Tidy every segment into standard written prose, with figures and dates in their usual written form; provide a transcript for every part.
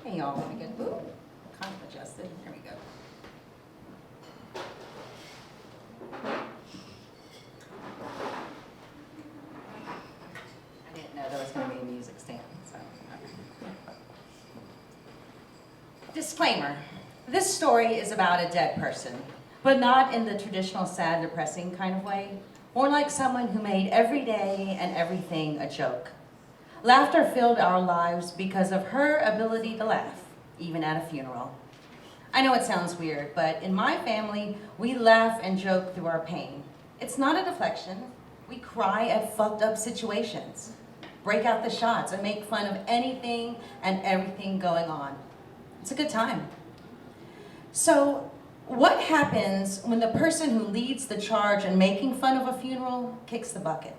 Hey y'all, let me get, ooh, kind of adjusted. There we go. I didn't know there was going to be a music stand, so. Okay. Disclaimer, this story is about a dead person, but not in the traditional sad, depressing kind of way, more like someone who made every day and everything a joke. Laughter filled our lives because of her ability to laugh, even at a funeral. I know it sounds weird, but in my family, we laugh and joke through our pain. It's not a deflection. We cry at fucked up situations, break out the shots, and make fun of anything and everything going on. It's a good time. So, what happens when the person who leads the charge in making fun of a funeral kicks the bucket?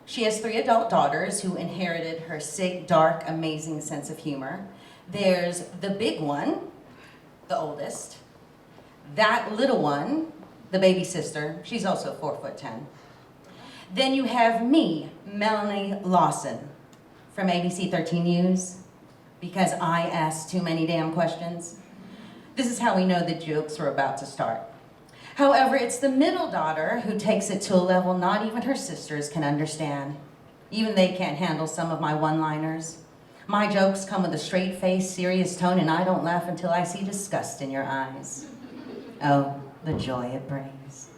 She has 3 adult daughters who inherited her sick, dark, amazing sense of humor. There's the big one, the oldest. That little one, the baby sister, she's also 4'10". Then you have me, Melanie Lawson, from ABC 13 News, because I asked too many damn questions. This is how we know the jokes are about to start. However, it's the middle daughter who takes it to a level not even her sisters can understand. Even they can't handle some of my one-liners. My jokes come with a straight face, serious tone, and I don't laugh until I see disgust in your eyes. Oh, the joy it brings.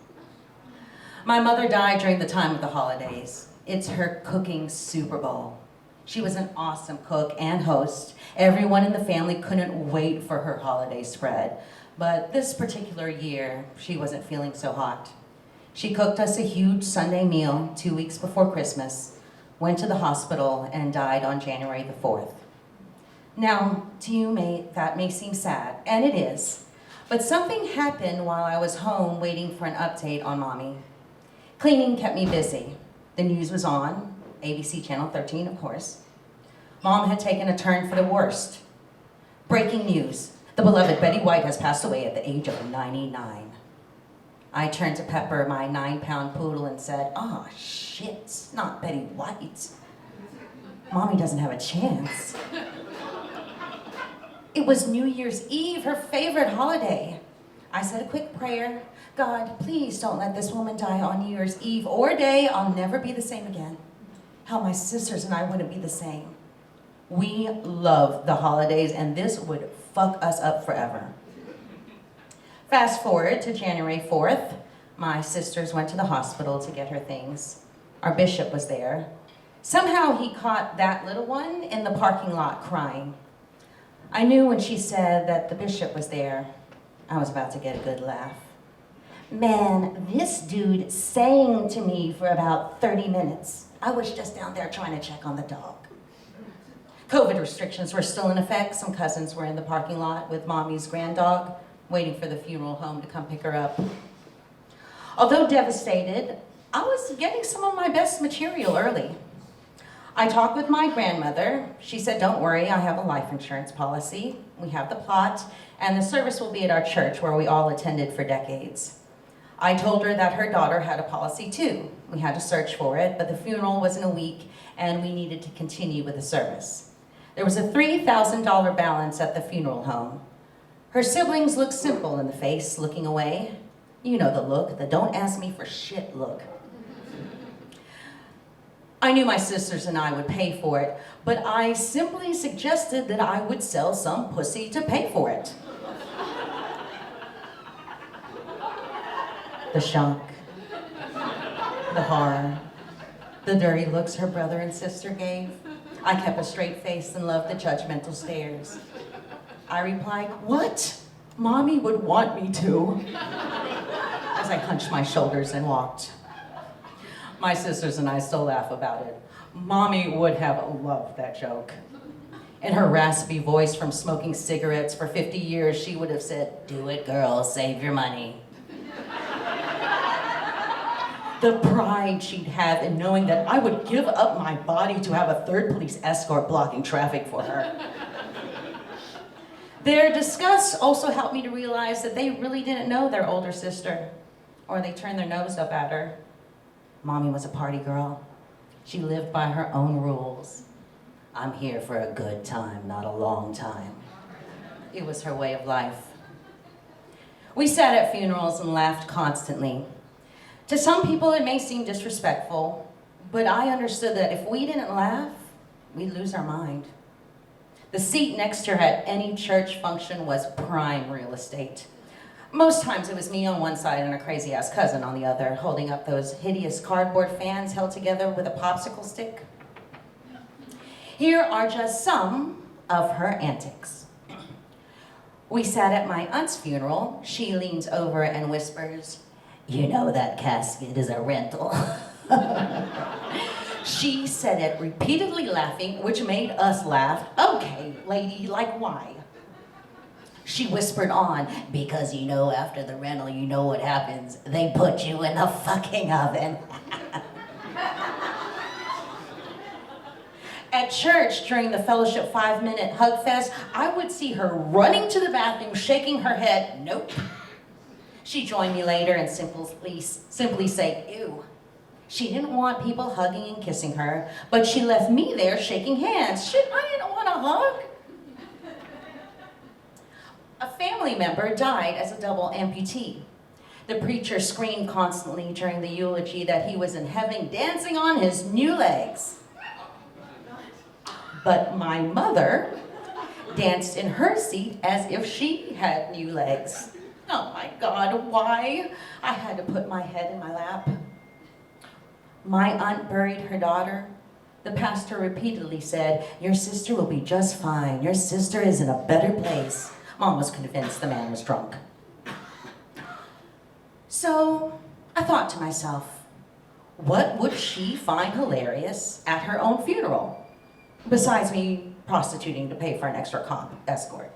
My mother died during the time of the holidays. It's her cooking Super Bowl. She was an awesome cook and host. Everyone in the family couldn't wait for her holiday spread. But this particular year, she wasn't feeling so hot. She cooked us a huge Sunday meal 2 weeks before Christmas, went to the hospital, and died on January the 4th. Now, to you, that may seem sad, and it is, but something happened while I was home waiting for an update on Mommy. Cleaning kept me busy. The news was on, ABC Channel 13, of course. Mom had taken a turn for the worst. Breaking news. The beloved Betty White has passed away at the age of 99. I turned to Pepper, my 9-pound poodle, and said, "Ah, shit, not Betty White. Mommy doesn't have a chance." It was New Year's Eve, her favorite holiday. I said a quick prayer. God, please don't let this woman die on New Year's Eve or day. I'll never be the same again. Hell, my sisters and I wouldn't be the same. We love the holidays, and this would fuck us up forever. Fast forward to January 4th. My sisters went to the hospital to get her things. Our bishop was there. Somehow he caught that little one in the parking lot crying. I knew when she said that the bishop was there, I was about to get a good laugh. Man, this dude sang to me for about 30 minutes. I was just down there trying to check on the dog. COVID restrictions were still in effect. Some cousins were in the parking lot with Mommy's grand dog, waiting for the funeral home to come pick her up. Although devastated, I was getting some of my best material early. I talked with my grandmother. She said, "Don't worry, I have a life insurance policy. We have the plot, and the service will be at our church where we all attended for decades." I told her that her daughter had a policy too. We had to search for it, but the funeral was in a week, and we needed to continue with the service. There was a $3,000 balance at the funeral home. Her siblings looked simple in the face, looking away. You know the look, the don't ask me for shit look. I knew my sisters and I would pay for it, but I simply suggested that I would sell some pussy to pay for it. The shock, the horror, the dirty looks her brother and sister gave. I kept a straight face and loved the judgmental stares. I replied, "What? Mommy would want me to," as I hunched my shoulders and walked. My sisters and I still laugh about it. Mommy would have loved that joke. In her raspy voice from smoking cigarettes for 50 years, she would have said, "Do it, girl, save your money." The pride she'd have in knowing that I would give up my body to have a third police escort blocking traffic for her. Their disgust also helped me to realize that they really didn't know their older sister, or they turned their nose up at her. Mommy was a party girl. She lived by her own rules. I'm here for a good time, not a long time. It was her way of life. We sat at funerals and laughed constantly. To some people, it may seem disrespectful, but I understood that if we didn't laugh, we'd lose our mind. The seat next to her at any church function was prime real estate. Most times it was me on one side and a crazy-ass cousin on the other, holding up those hideous cardboard fans held together with a popsicle stick. Here are just some of her antics. We sat at my aunt's funeral. She leans over and whispers, "You know that casket is a rental." She said it repeatedly laughing, which made us laugh. "Okay, lady, like why?" She whispered on, "Because you know after the rental, you know what happens. They put you in the fucking oven." At church, during the fellowship 5-minute hug fest, I would see her running to the bathroom, shaking her head, "Nope." She'd join me later and simply say, "Ew." She didn't want people hugging and kissing her, but she left me there shaking hands. Shit, I didn't want a hug. A family member died as a double amputee. The preacher screamed constantly during the eulogy that he was in heaven dancing on his new legs. But my mother danced in her seat as if she had new legs. Oh my God, why? I had to put my head in my lap. My aunt buried her daughter. The pastor repeatedly said, "Your sister will be just fine. Your sister is in a better place." Mom was convinced the man was drunk. So I thought to myself, what would she find hilarious at her own funeral? Besides me prostituting to pay for an extra cop escort.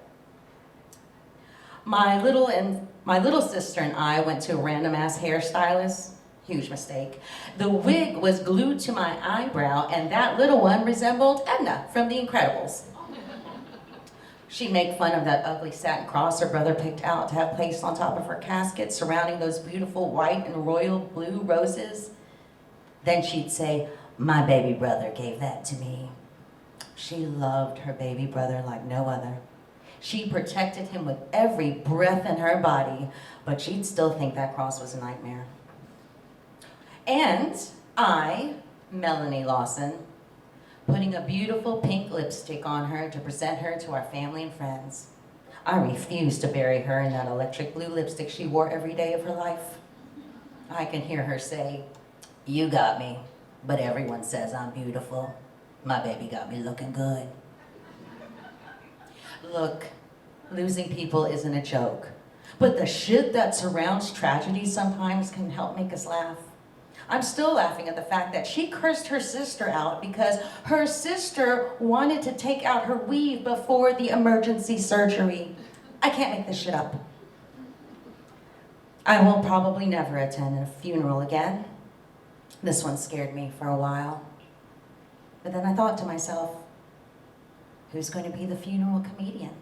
My little sister and I went to a random ass hairstylist. Huge mistake. The wig was glued to my eyebrow, and that little one resembled Edna from The Incredibles. She'd make fun of that ugly satin cross her brother picked out to have placed on top of her casket, surrounding those beautiful white and royal blue roses. Then she'd say, "My baby brother gave that to me." She loved her baby brother like no other. She protected him with every breath in her body, but she'd still think that cross was a nightmare. And I, Melanie Lawson, putting a beautiful pink lipstick on her to present her to our family and friends. I refused to bury her in that electric blue lipstick she wore every day of her life. I can hear her say, "You got me, but everyone says I'm beautiful. My baby got me looking good." Look, losing people isn't a joke, but the shit that surrounds tragedy sometimes can help make us laugh. I'm still laughing at the fact that she cursed her sister out because her sister wanted to take out her weave before the emergency surgery. I can't make this shit up. I will probably never attend a funeral again. This one scared me for a while. But then I thought to myself, who's going to be the funeral comedian?